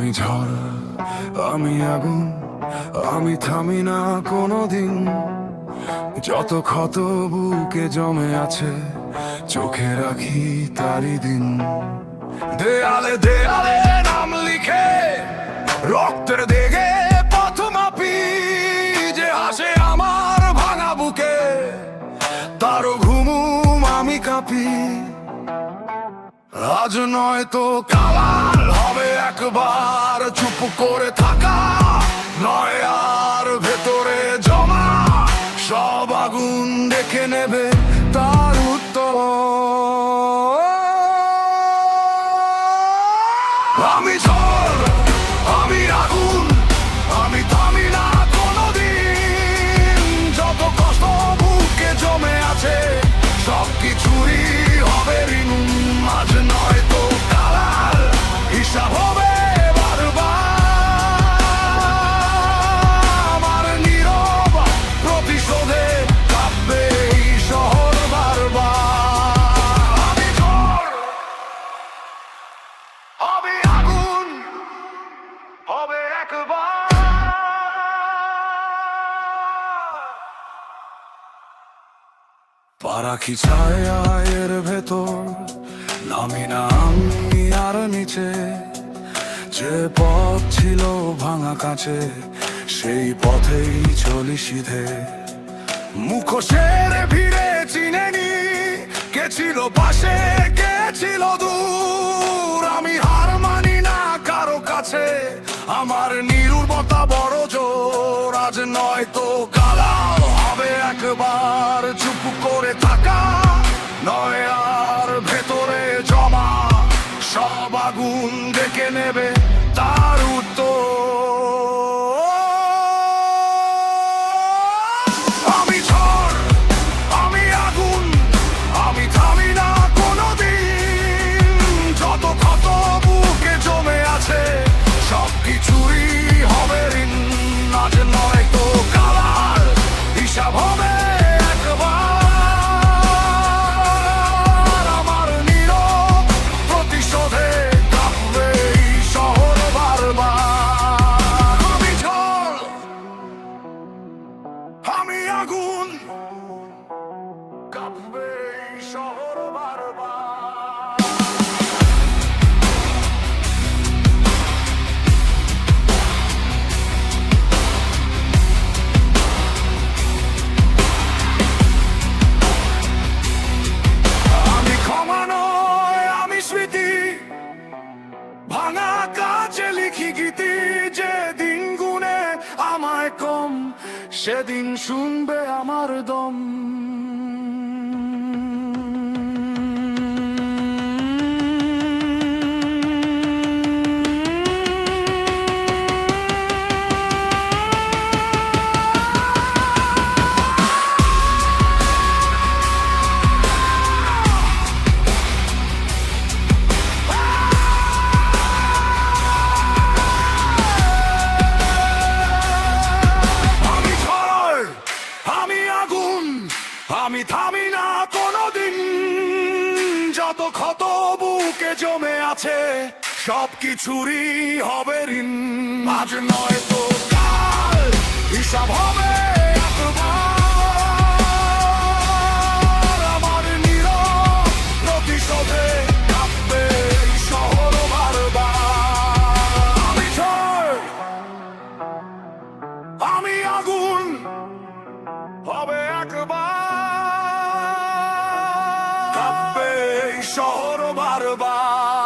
আমি ঝড়, আমি আগুন, আমি থামি না কোনোদিন। যত ক্ষত বুকে জমে আছে, চোখে রাখি তারই দিন। দেয়ালে দেয়ালে নাম লিখে, রক্তের দেগে পথ মাপি। যে হাসে আমার ভাঙা বুকে, তারও ঘুমুম আমি কাঁপি। আজ নয় তো কাল হবে একবার চুপ করে থাকা, নয় আর ভেতরে জমা সব আগুন দেখে নেবে তার উত্তর। আমি ঝড়, আমি আগুন, আমি থামি না কোনোদিন। যত কষ্ট বুকে জমে আছে, সব কিছুরই হবে ঋণ। আজ নয় তো কাল হিসাব হবে বারবার। আমার নীরব প্রতিশোধে কাঁপবে এই শহর বারবার। আমি ঝড়, আমি আগুন, হবে একবার। পারাখি ছায়ের ভেতর নামি না আমি আর নিচে। যে পথ ছিল ভাঙা কাছে, সেই পথেই চলি সিধে। মুখোশের ভিড়ে চিনেনি কে ছিল পাশে, কে ছিল দূর। আমি হার মানি না কারো কাছে, আমার নিরুবতা বড় জোর। আজ নয় তো কাল হবে একবার চুপ করে থাকা, নয় আর ভেতরে জমা সব আগুন দেখে নেবে তার উত্তর। আমি ঝড়, আমি আগুন, আমি থামি না কোনোদিন। যত ক্ষত বুকে জমে আছে, সব কিছুরই হবে ঋণ। আজ নয় তো কাল হিসাব হবে একবার। আমার নীরব প্রতিশোধে কাঁপবে এই শহর বারবার। আমি ঝড়, আমি আগুন, কাঁপবে এই শহর বারবার। আমি ক্ষমা নয়, আমি স্মৃতি, ভাঙা কাছে লিখি গীতি। যে দিন গুনে আমায় কম, সেদিন শুনবে আমার দম। আমি ঝড়, আমি আগুন, আমি থামি না কোনোদিন। যত ক্ষত বুকে জমে আছে, সব কিছুরই হবে ঋণ। আজ নয় তো কাল হিসাব হবে একবার। আমার নীরব প্রতিশোধে কাঁপবে এই শহর বারবার। আমি ঝড়, আমি আগুন, হবে একবার। কাঁপবে এই শহর বারবার।